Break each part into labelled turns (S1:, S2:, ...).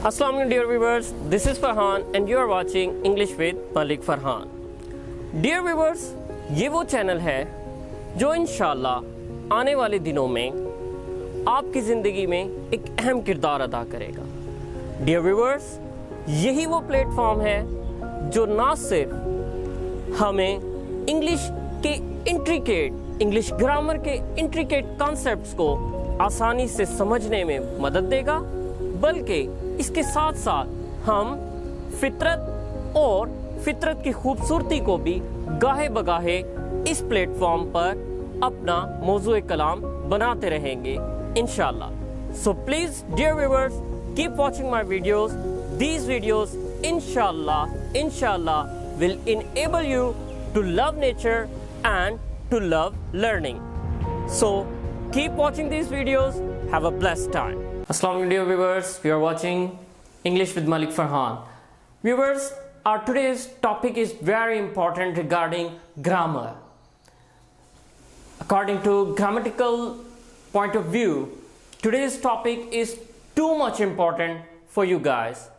S1: Assalamu alaikum dear viewers, this is Farhan and you are watching English with Malik Farhan. Dear viewers, ये वो channel है जो इंशाल्लाह आने वाले दिनों में आपकी ज़िंदगी में एक अहम किरदार अदा करेगा. Dear viewers, यही वो प्लेटफॉर्म है जो ना सिर्फ हमें इंग्लिश के इंग्लिश ग्रामर के इंट्रिकेट कॉन्सेप्ट्स को आसानी से समझने में मदद देगा, बल्कि इसके साथ साथ हम फितरत की खूबसूरती को भी गाहे बगाहे इस प्लेटफॉर्म पर अपना मौजूए कलाम बनाते रहेंगे इंशाल्लाह. So please dear viewers, keep watching my videos. These videos inshallah will enable you to love nature and to love learning. So keep watching these videos. Have a blessed time. Assalamu alaikum dear viewers, we are watching English with Malik Farhan. Viewers, our today's topic is very important regarding grammar. According to grammatical point of view, today's topic is too much important for you guys.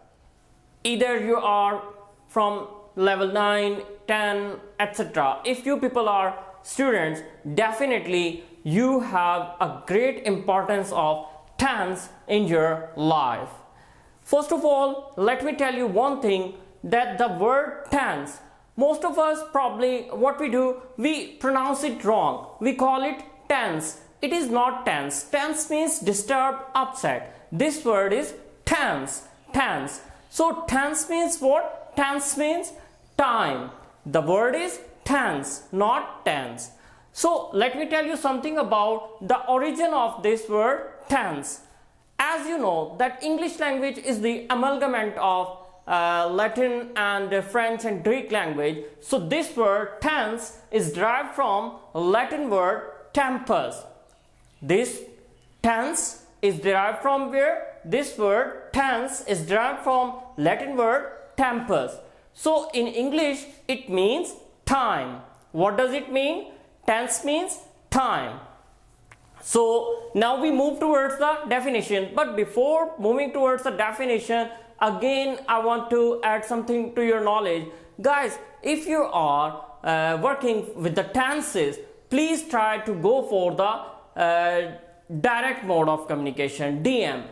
S1: Either you are from level 9, 10, etc. If you people are students, definitely you have a great importance of tense in your life. First of all, let me tell you one thing, that the word tense, most of us probably what we do, we pronounce it wrong. We call it tense. It is not tense. Tense means disturbed, upset. This word is tense. So tense means what? Tense means time. The word is tense, not tense. So let me tell you something about the origin of this word tense. As you know that English language is the amalgamation of Latin and French and Greek language. So this word tense is derived from Latin word tempus. This tense is derived from where? This word tense is derived from Latin word tempus. So in English it means time. What does it mean? Tense means time. So now we move towards the definition, but before moving towards the definition, again I want to add something to your knowledge. Guys, if you are working with the tenses, please try to go for the direct mode of communication, DM,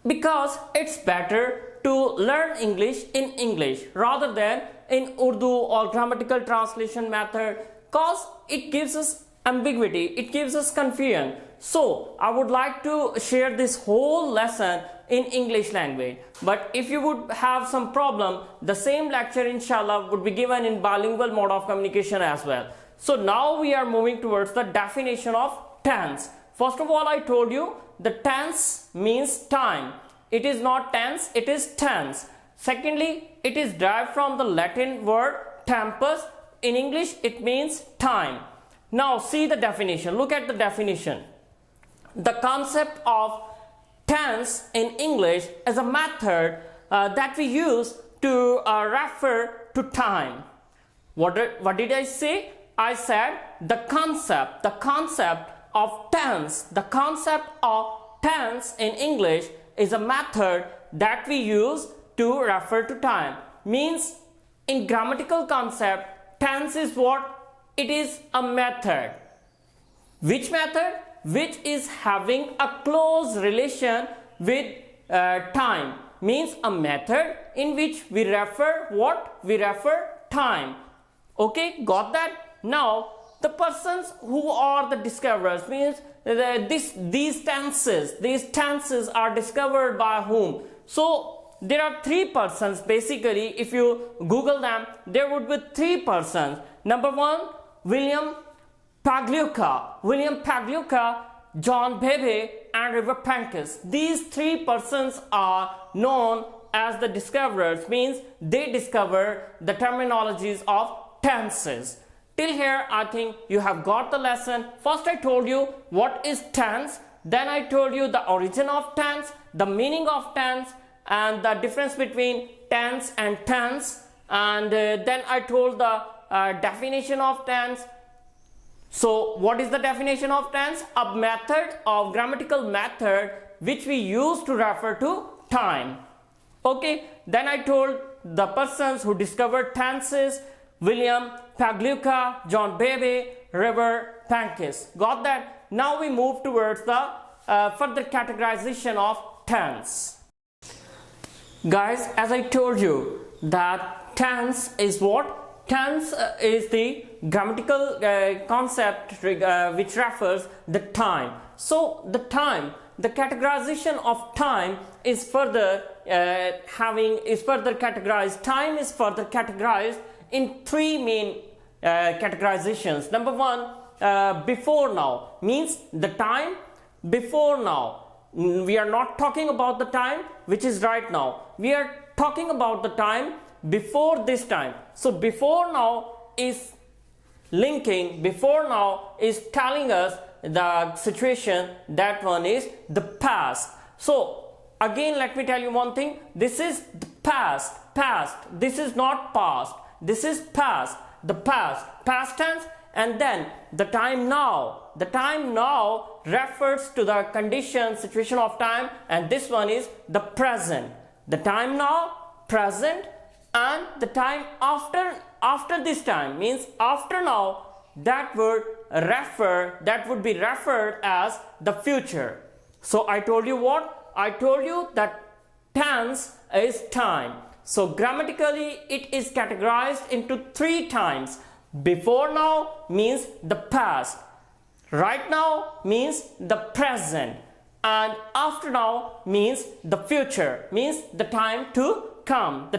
S1: because it's better to learn English in English rather than in Urdu or grammatical translation method, cause it gives us ambiguity, it gives us confusion. So I would like to share this whole lesson in English language, but if you would have some problem, the same lecture inshallah would be given in bilingual mode of communication as well. So now we are moving towards the definition of tense. First of all, I told you the tense means time. It is not tense, it is tense. Secondly, it is derived from the Latin word tempus. In English, it means time. Now see the definition. Look at the definition. The concept of tense in English is a method that we use to refer to time. What did I say? I said the concept of tense. The concept of tense in English is a method that we use to refer to time. Means in grammatical concept, tense is what? It is a method. Which method? Which is having a close relation with time. Means a method in which we refer what? We refer time. Okay, got that? Now the persons who are the discoverers, means these tenses are discovered by whom? So there are three persons basically. If you Google them, there would be three persons. Number one, William Pagliuca, John Bebe, and River Pancus. These three persons are known as the discoverers, means they discovered the terminologies of tenses. Till here I think you have got the lesson. First I told you what is tense, then I told you the origin of tense, the meaning of tense, and the difference between tense and tense, and then I told the definition of tense. So what is the definition of tense? A method of grammatical method which we use to refer to time. Okay, then I told the persons who discovered tenses: William Pagliuca, John Bebe, River Pankis. Got that? Now we move towards the further categorization of tense. Guys, as I told you that tense is what? Tense is the grammatical concept which refers the time. So the time, the categorization of time is further categorized. Time is further categorized in three main categorizations. Number one, before now, means the time before now. We are not talking about the time which is right now. We are talking about the time before this time. So before now is linking, before now is telling us the situation, that one is the past. So again, let me tell you one thing. This is the past. This is not past. This is past. The past tense. And then the time now. The time now refers to the condition, situation of time, and this one is the present. The time now, present, and the time after this time, means after now, that would be referred as the future. So I told you what? I told you that tense is time. So grammatically it is categorized into three times. Before now means the past, right now means the present, and after now means the future, means the time to come,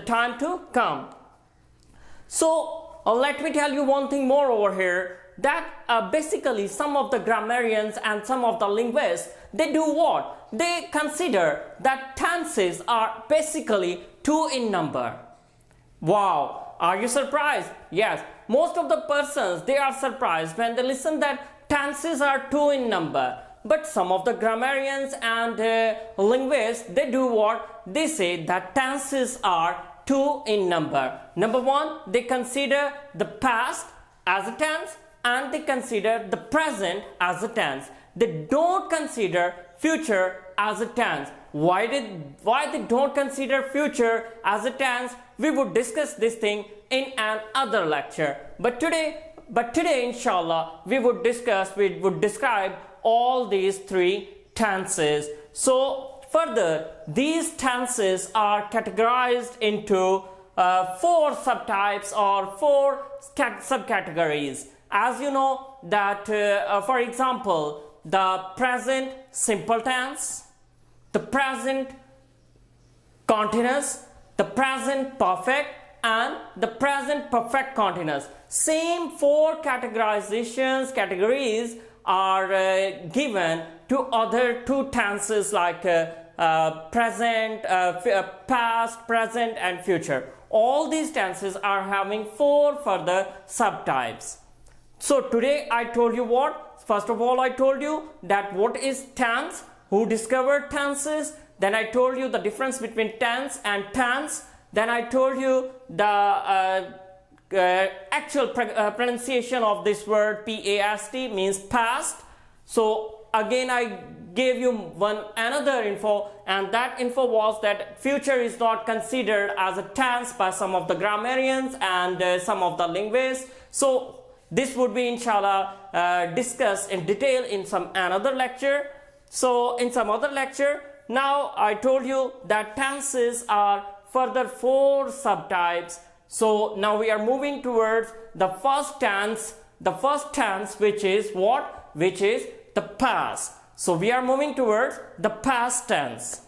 S1: So let me tell you one thing more over here, that basically some of the grammarians and some of the linguists, they do what? They consider that tenses are basically 2 in number. Wow, are you surprised? Yes, most of the persons, they are surprised when they listen that tenses are 2 in number. But some of the grammarians and linguists, they do what? They say that tenses are 2 in number. Number one, they consider the past as a tense and they consider the present as a tense. They don't consider future as a tense. Why they don't consider future as a tense? We would discuss this thing in another lecture. But today inshallah, we would describe all these three tenses. So further, these tenses are categorized into 4 subtypes or 4 subcategories. As you know that, for example, the present simple tense, the present continuous, the present perfect, and the present perfect continuous. Same 4 categories are given to other 2 tenses like present, past, present, and future. All these tenses are having 4 further subtypes. So today I told you what? First of all, I told you that what is tense, who discovered tenses. Then I told you the difference between tense and tense. Then I told you the actual pronunciation of this word past means past. So again I gave you another info, and that info was that future is not considered as a tense by some of the grammarians and some of the linguists. So this would be inshallah discussed in detail in another lecture. So in some other lecture, now I told you that tenses are further 4 subtypes. So now we are moving towards the first tense, which is what? Which is the past. So we are moving towards the past tense.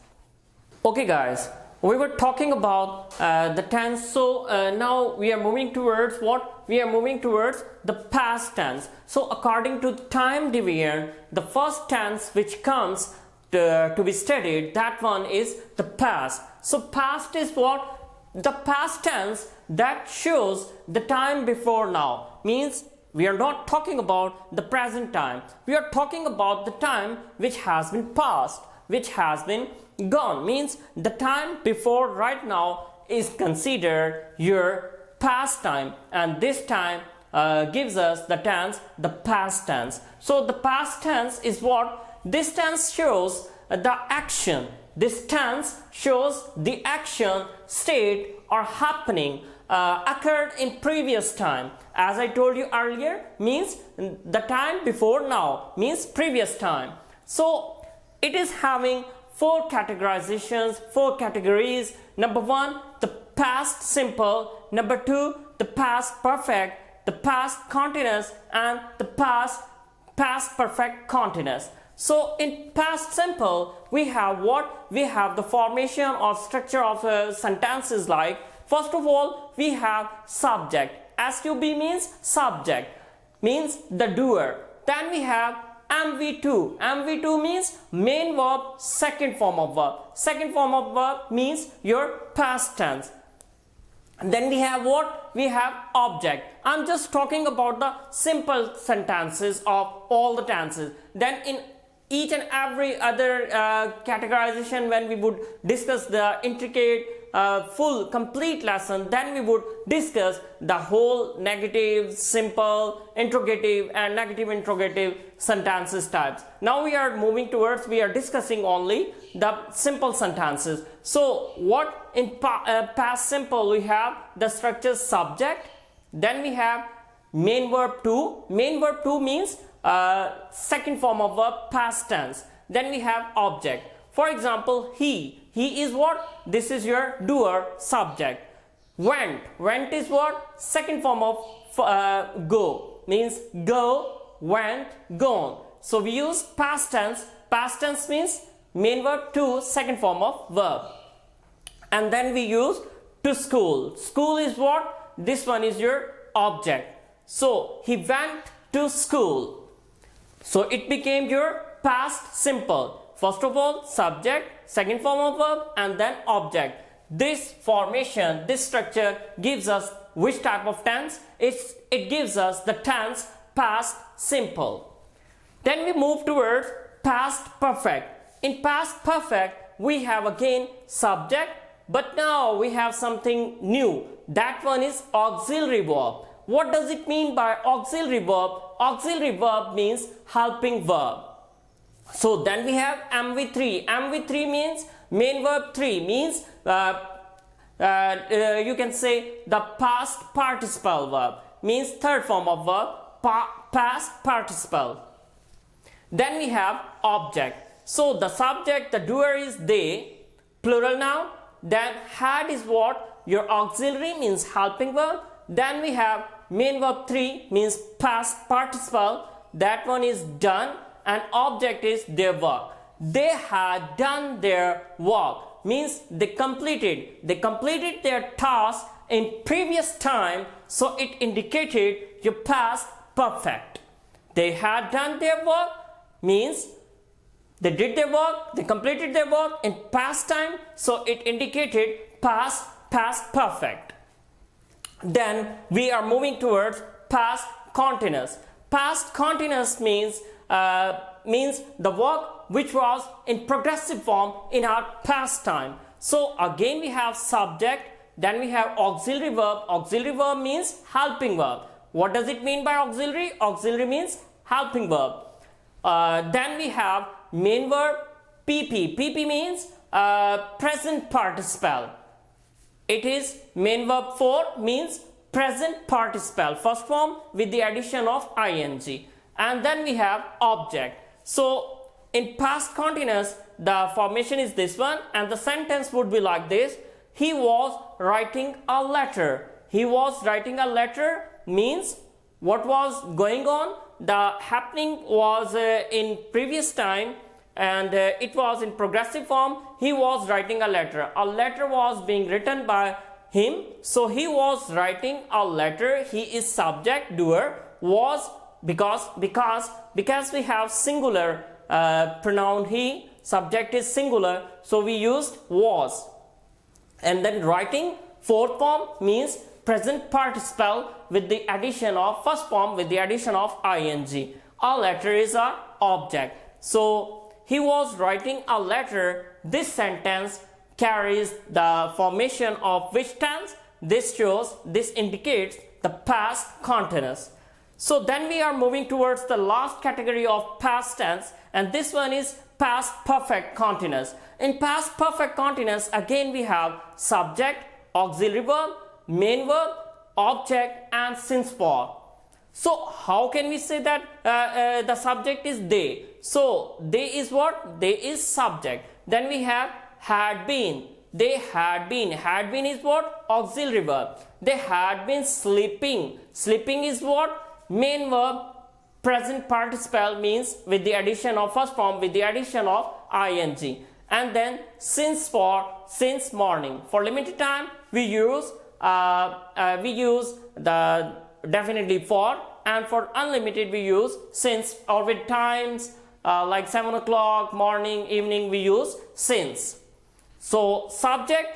S1: Okay guys, we were talking about the tense. So now we are moving towards what? We are moving towards the past tense. So according to time division, the first tense which comes to be studied, that one is the past. So past is what? The past tense that shows the time before now. Means we are not talking about the present time. We are talking about the time which has been passed, which has been gone. Means the time before right now is considered your past time, and this time gives us the tense, the past tense. So the past tense is what? This tense shows the action. This tense shows the action, state or happening occurred in previous time. As I told you earlier, means the time before now, means previous time. So it is having 4 categorizations, 4 categories. Number 1, the past simple. Number 2, the past perfect, the past continuous, and the past perfect continuous. So in past simple, we have what? We have the formation or structure of sentences like, first of all, we have subject. SUB means subject, means the doer. Then we have MV2. MV2 means main verb, second form of verb. Second form of verb means your past tense. And then we have what? We have object. I'm just talking about the simple sentences of all the tenses. Then in each and every other categorization, when we would discuss the intricate, full, complete lesson, then we would discuss the whole negative, simple, interrogative and negative interrogative sentences types. Now we are moving towards, we are discussing only the simple sentences. So what in past simple, we have the structure subject, then we have main verb to. Main verb to means second form of verb, past tense. Then we have object. For example, he is what? This is your doer, subject. Went is what? Second form of go, means go, went, gone. So we use past tense. Past tense means main verb to, second form of verb. And then we use to school. School is what? This one is your object. So he went to school. So it became your past simple. First of all, subject, second form of verb, and then object. This formation, this structure gives us which type of tense? It gives us the tense past simple. Then we move towards past perfect. In past perfect, we have again subject, but now we have something new. That one is auxiliary verb. What does it mean by auxiliary verb? Auxiliary verb means helping verb. So then we have MV3. MV3 means main verb 3, means you can say the past participle verb, means third form of verb, past participle. Then we have object. So the subject, the doer is they, plural noun. Then had is what? Your auxiliary, means helping verb. Then we have main verb 3, means past participle. That one is done, and object is their work. They had done their work, means they completed their task in previous time, so it indicated your past perfect. They had done their work means they did their work, they completed their work in past time, so it indicated past perfect. Then we are moving towards past continuous. Past continuous means the work which was in progressive form in our past time. So again we have subject, then we have auxiliary verb. Auxiliary verb means helping verb. What does it mean by auxiliary? Auxiliary means helping verb. Then we have main verb PP. PP means present participle. It is main verb 4, means present participle, first form with the addition of ing. And then we have object. So in past continuous, the formation is this one, and the sentence would be like this: he was writing a letter. He was writing a letter means what was going on? The happening was in previous time, and it was in progressive form. He was writing a letter. A letter was being written by him, so he was writing a letter. He is subject, doer. Was because we have singular pronoun he, subject is singular, so we used was. And then writing, fourth form, means present participle with the addition of first form with the addition of ing. A letter is our object. So he was writing a letter. This sentence carries the formation of which tense? This indicates the past continuous. So then we are moving towards the last category of past tense, and this one is past perfect continuous. In past perfect continuous, again we have subject, auxiliary verb, main verb, object and since for. So how can we say that the subject is they? So they is what? They is subject. Then we have had been. They had been. Had been is what? Auxiliary verb. They had been sleeping. Sleeping is what? Main verb. Present participle means with the addition of first form with the addition of ing. And then since for since morning. For limited time we use the definitely for, and for unlimited we use since, or with times like 7 o'clock, morning, evening we use since. So subject,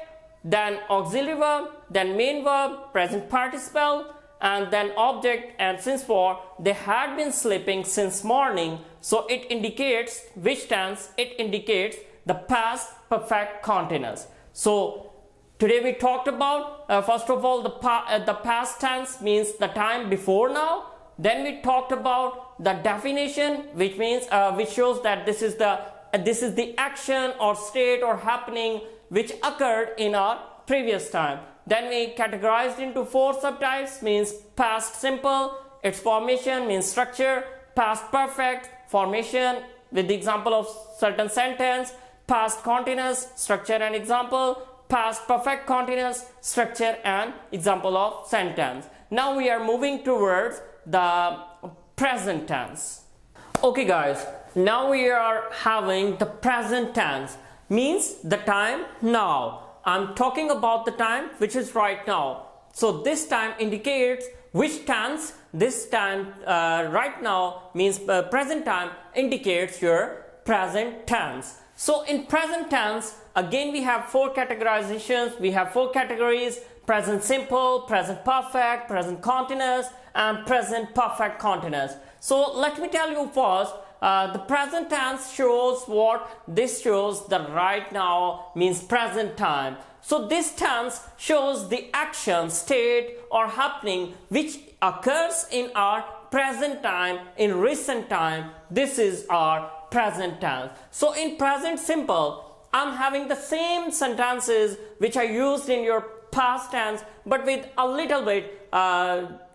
S1: then auxiliary verb, then main verb, present participle, and then object and since for. They had been sleeping since morning. So it indicates which tense? It indicates the past perfect continuous. So today we talked about first of all the past tense means the time before now. Then we talked about the definition, which means which shows that this is the action or state or happening which occurred in our previous time. Then we categorized into 4 subtypes, means past simple, its formation means structure, past perfect, formation with the example of certain sentence, past continuous, structure and example, past perfect continuous, structure and example of sentence. Now we are moving towards the present tense. Okay guys, now we are having the present tense, means the time now. I'm talking about the time which is right now. So this time indicates which tense. This time right now means present time indicates your present tense. So in present tense, again we have 4 categorizations. We have 4 categories: present simple, present perfect, present continuous and present perfect continuous. So let me tell you first, the present tense shows what? This shows the right now means present time. So this tense shows the action, state or happening which occurs in our present time, in recent time. This is our present tense. So in present simple, I'm having the same sentences which are used in your past tense but with a little bit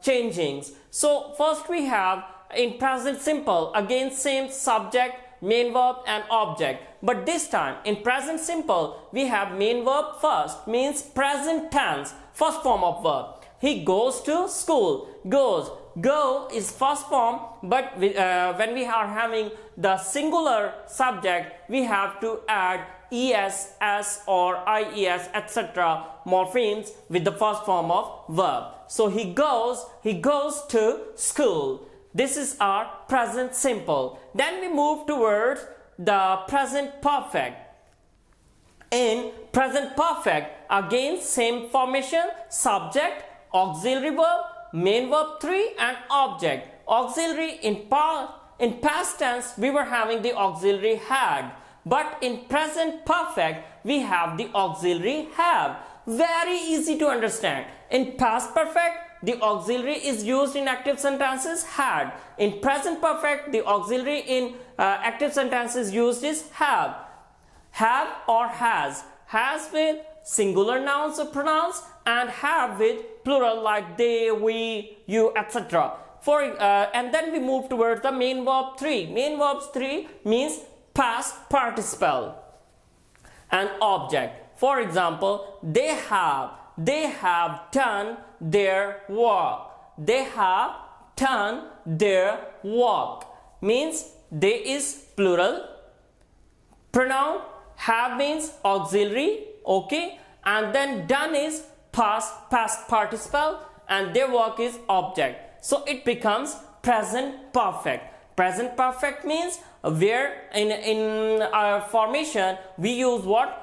S1: changings. So first we have in present simple, again same subject, main verb and object, but this time in present simple we have main verb first, means present tense, first form of verb. He goes to school. Goes, go is first form, but when we are having the singular subject we have to add es, s or ies etc. morphemes with the first form of verb. So he goes to school. This is our present simple. Then we move towards the present perfect. In present perfect, again same formation: subject, auxiliary verb, main verb 3 and object. Auxiliary in past tense we were having the auxiliary had, but in present perfect we have the auxiliary have. Very easy to understand. In past perfect the auxiliary is used in active sentences had. In present perfect the auxiliary in active sentences used is have. Have or has. Has with singular nouns or pronouns and have with plural like they, we, you etc. And then we move towards the main verb 3. Main verbs 3 means past participle and object. For example, they have done their work. They have done their work means they is plural, pronoun have means auxiliary, okay, and then done is past participle and their work is object. So it becomes present perfect. Present perfect means where in our formation we use what?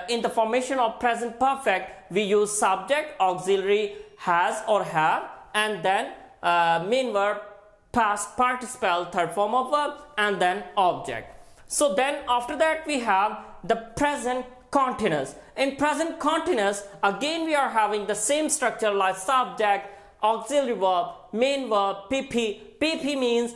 S1: In the formation of present perfect we use subject, auxiliary, has or have, and then main verb, past participle, third form of verb, and then object. So then after that we have the present continuous. In present continuous again we are having the same structure like subject, auxiliary verb, main verb, pp. pp means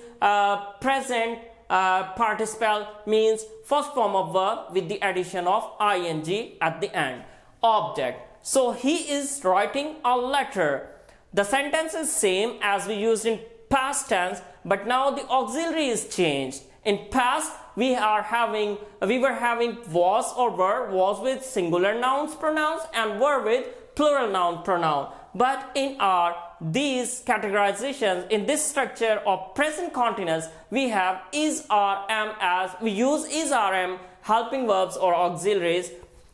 S1: present participle means first form of verb with the addition of ing at the end. Object. So he is writing a letter. The sentence is same as we used in past tense, but now the auxiliary is changed. In past we were having was or were, was with singular nouns pronouns and were with plural noun pronoun. But in these categorizations, in this structure of present continuous, we have is, are, am, as. We use is, are, am helping verbs or auxiliaries.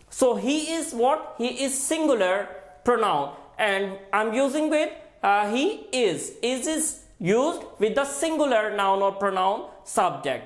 S1: So he is what? He is singular pronoun, and I'm using with he is. Is used with the singular noun or pronoun subject.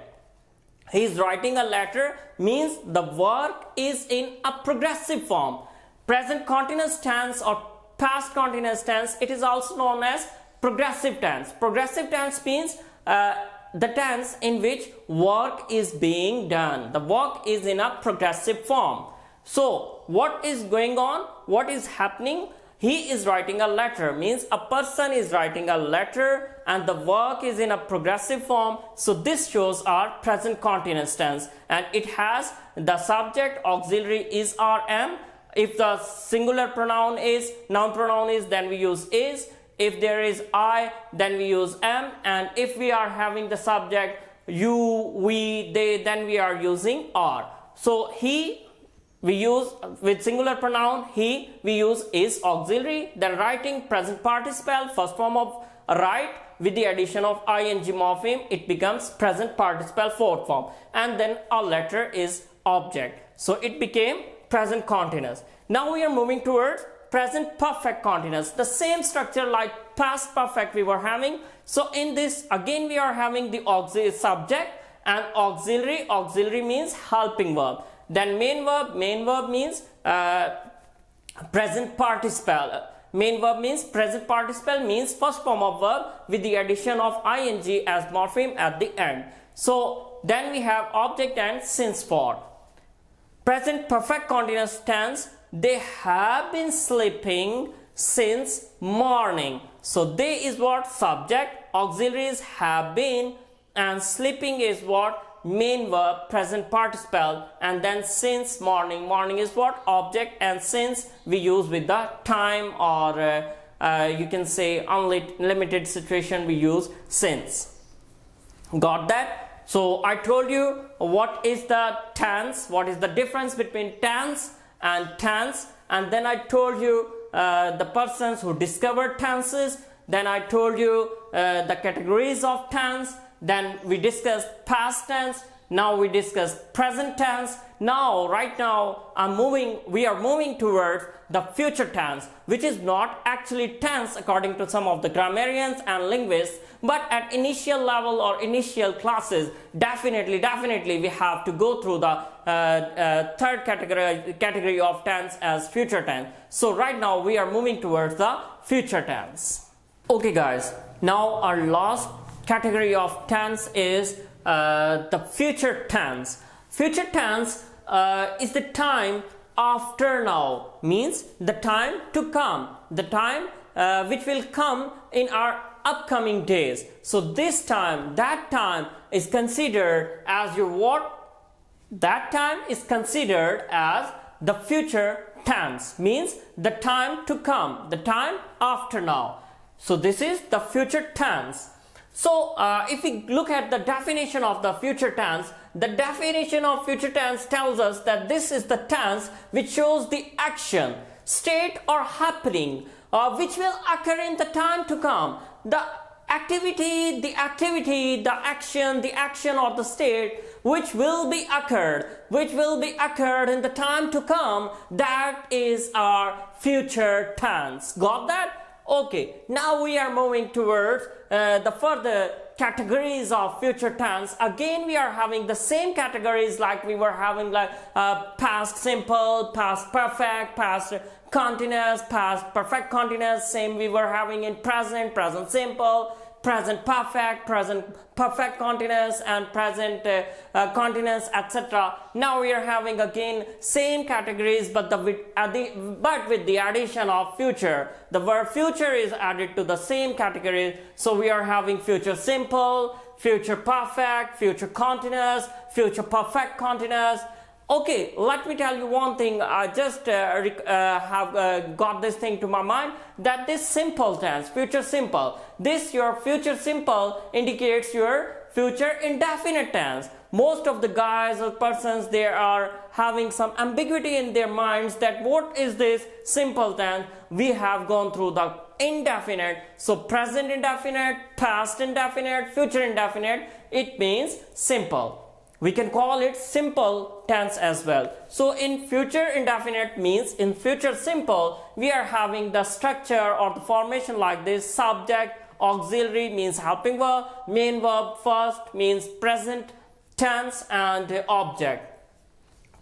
S1: He is writing a letter means the work is in a progressive form. Present continuous tense or past continuous tense, it is also known as progressive tense. Progressive tense means the tense in which work is being done. The work is in a progressive form. So what is going on? What is happening? He is writing a letter means a person is writing a letter and the work is in a progressive form. So this shows our present continuous tense, and it has the subject, auxiliary is, are, am. If the singular pronoun is, noun pronoun is, then we use is. If there is I, then we use am. And if we are having the subject you, we, they, then we are using are. So he, we use with singular pronoun he, we use is auxiliary. Then writing present participle, first form of write with the addition of ing morpheme, it becomes present participle fourth form. And then a letter is object. So it became present continuous. Now we are moving towards present perfect continuous. The same structure like past perfect we were having. So in this again we are having the auxiliary subject and auxiliary. Auxiliary means helping verb. Then main verb means present participle. Main verb means present participle means first form of verb with the addition of ing as morpheme at the end. So then we have object and since for. Present perfect continuous tense, they have been sleeping since morning. So they is what? Subject, auxiliaries have been, and sleeping is what? Main verb, present participle, and then since morning. Morning is what? Object, and since we use with the time or you can say unlimited situation we use since. Got that? So I told you what is the tense, what is the difference between tense, and then I told you the persons who discovered tenses. Then I told you the categories of tense. Then we discussed past tense. Now we discussed present tense. Now right now we are moving towards the future tense, which is not actually tense according to some of the grammarians and linguists, but at initial level or initial classes definitely we have to go through the third category of tense as future tense. So right now we are moving towards the future tense. Okay guys, now our last category of tense is the future tense. Future tense is the time after now, means the time to come, the time which will come in our upcoming days. So this time, that time is considered as your what? That time is considered as the future tense, means the time to come, the time after now. So this is the future tense. So if we look at the definition of the future tense, the definition of future tense tells us that this is the tense which shows the action, state or happening which will occur in the time to come. The activity, the action or the state which will be occurred in the time to come, that is our future tense. Got that? Okay, now we are moving towards the further categories of future tense. Again we are having the same categories like we were having, like past simple, past perfect, past continuous, past perfect continuous. Same we were having in present, present simple, present perfect continuous, and present continuous, etc. Now we are having again same categories, but with the addition of future. The verb future is added to the same category. So we are having future simple, future perfect, future continuous, future perfect continuous. Okay, let me tell you one thing. I just have got this thing to my mind, that this simple tense, future simple, this your future simple indicates your future indefinite tense. Most of the guys or persons, they are having some ambiguity in their minds that what is this simple tense. We have gone through the indefinite, so present indefinite, past indefinite, future indefinite, it means simple. We can call it simple tense as well. So in future indefinite means in future simple, we are having the structure or the formation like this: subject, auxiliary means helping verb, main verb first means present tense, and object.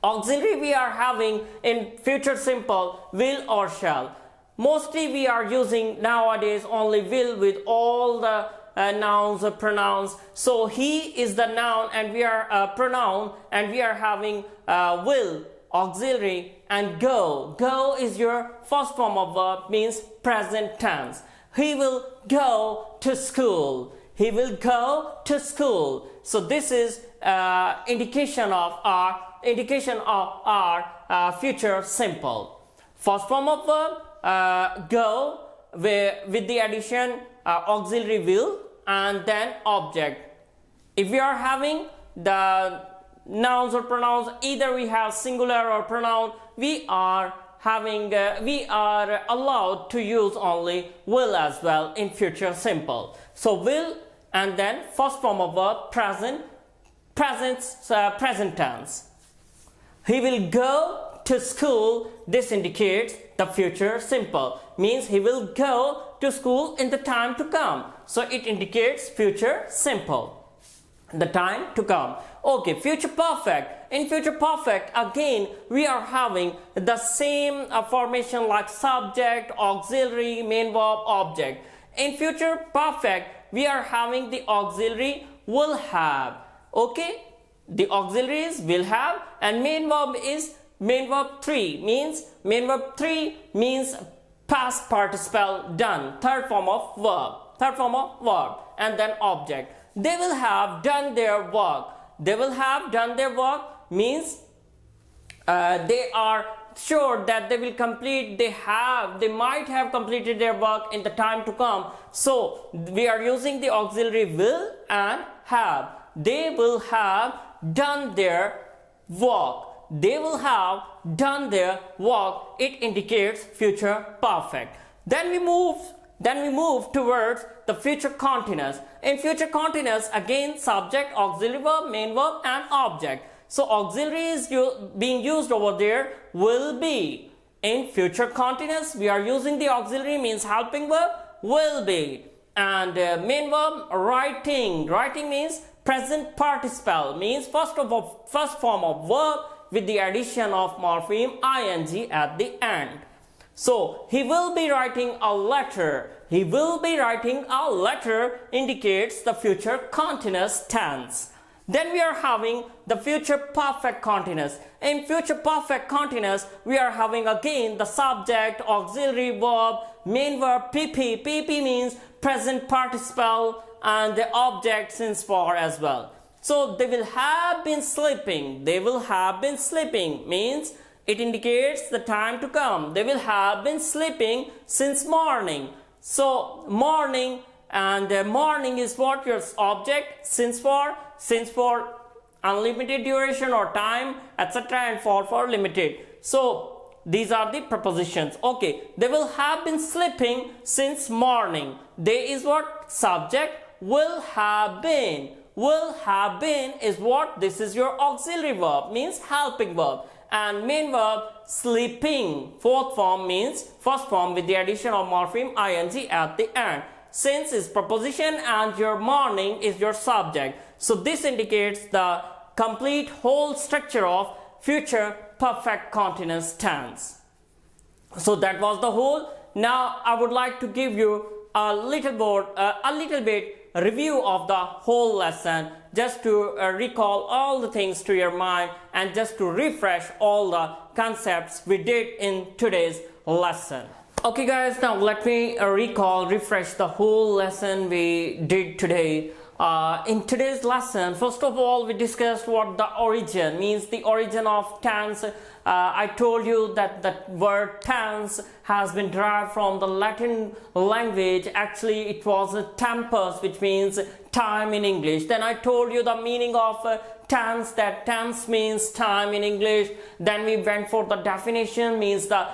S1: Auxiliary we are having in future simple will or shall. Mostly we are using nowadays only will with all the nouns or pronouns. So he is the noun and we are a pronoun, and we are having will, auxiliary, and go. Go is your first form of verb, means present tense. He will go to school. He will go to school. So this is indication of our future simple. First form of verb, go, with the addition auxiliary will and then object. If we are having the nouns or pronouns, either we have singular or pronoun, we are allowed to use only will as well in future simple. So will and then first form of verb, present tense. He will go to school. This indicates the future simple, means he will go to school in the time to come. So it indicates future simple, the time to come. Okay, future perfect. In future perfect, again we are having the same formation like subject, auxiliary, main verb, object. In future perfect, we are having the auxiliary will have. Okay, the auxiliary is will have, and main verb is main verb 3 means past participle done, third form of verb, and then object. They will have done their work. They will have done their work means they are sure that they will complete. They might have completed their work in the time to come. So we are using the auxiliary will and have. They will have done their work. They will have done their work. It indicates future perfect. Then we move towards the future continuous. In future continuous, again subject, auxiliary verb, main verb, and object. So auxiliary is being used over there, will be. In future continuous, we are using the auxiliary, means helping verb, will be. And main verb, writing. Writing means present participle, means first form of verb with the addition of morpheme ing at the end. So he will be writing a letter. He will be writing a letter indicates the future continuous tense. Then we are having the future perfect continuous. In future perfect continuous, we are having again the subject, auxiliary verb, main verb, pp. pp means present participle, and the object since for as well. So they will have been sleeping. They will have been sleeping means it indicates the time to come. They will have been sleeping since morning. So morning, and morning is what your object, since for unlimited duration or time, etc., and for limited. So these are the prepositions. Okay, they will have been sleeping since morning. They is what? Subject, will have been. Will have been is what? This is your auxiliary verb, means helping verb. And main verb, sleeping. Fourth form means first form with the addition of morpheme ing at the end. Since is preposition and your morning is your subject. So this indicates the complete whole structure of future perfect continuous tense. So that was the whole. Now I would like to give you a little bit review of the whole lesson, just to recall all the things to your mind and just to refresh all the concepts we did in today's lesson. Okay guys, now let me refresh the whole lesson we did today. In today's lesson, first of all, we discussed what the origin means, the origin of tense. I told you that the word tense has been derived from the Latin language. Actually, it was tempus, which means time in English. Then I told you the meaning of tense, that tense means time in English. Then we went for the definition, means the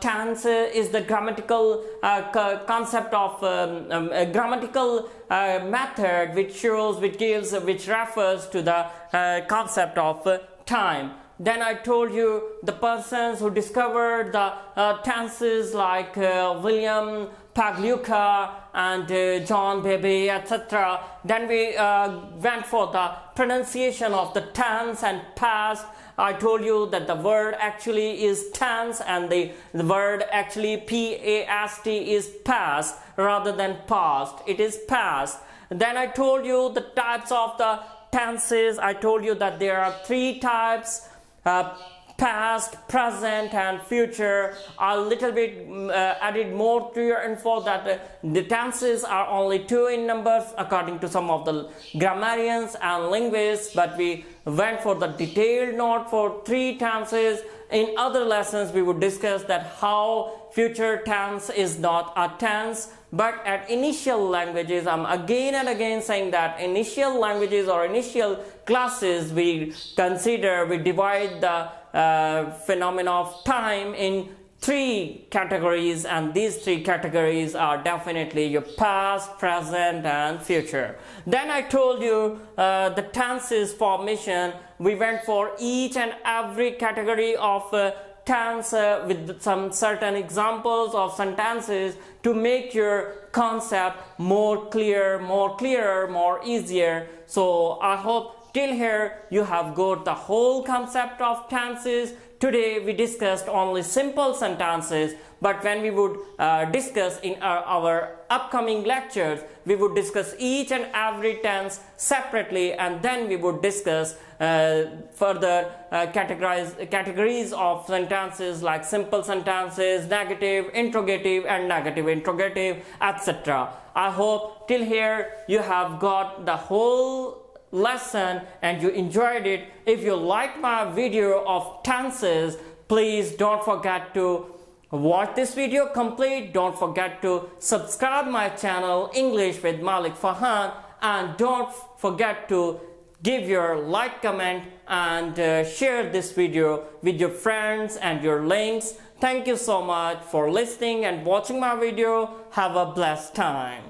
S1: tense is the grammatical concept of a grammatical method which refers to the concept of time. Then I told you the persons who discovered the tenses like William Pagliuca and John Baby, etc. Then we went for the pronunciation of the tense and past. I told you that the word actually is tense and the word actually past is past rather than past. It is past. Then I told you the types of the tenses. I told you that there are three types. Past, present and future. A little bit added more to your info that the tenses are only two in numbers according to some of the grammarians and linguists, but we went for the detailed note for three tenses. In other lessons we would discuss that how future tense is not a tense, but at initial languages, I'm again and again saying that initial languages or initial classes we divide the phenomena of time in three categories, and these three categories are definitely your past, present and future. Then I told you the tenses formation. We went for each and every category of tense with some certain examples of sentences to make your concept more clearer, more easier. So I hope till here you have got the whole concept of tenses. Today we discussed only simple sentences, but when we would discuss in our upcoming lectures, we would discuss each and every tense separately, and then we would discuss further categories of sentences like simple sentences, negative, interrogative and negative interrogative, etc. I hope till here you have got the whole lesson and you enjoyed it. If you like my video of tenses, please don't forget to watch this video complete. Don't forget to subscribe my channel English with Malik Farhan, and don't forget to give your like, comment and share this video with your friends and your links. Thank you so much for listening and watching my video. Have a blessed time.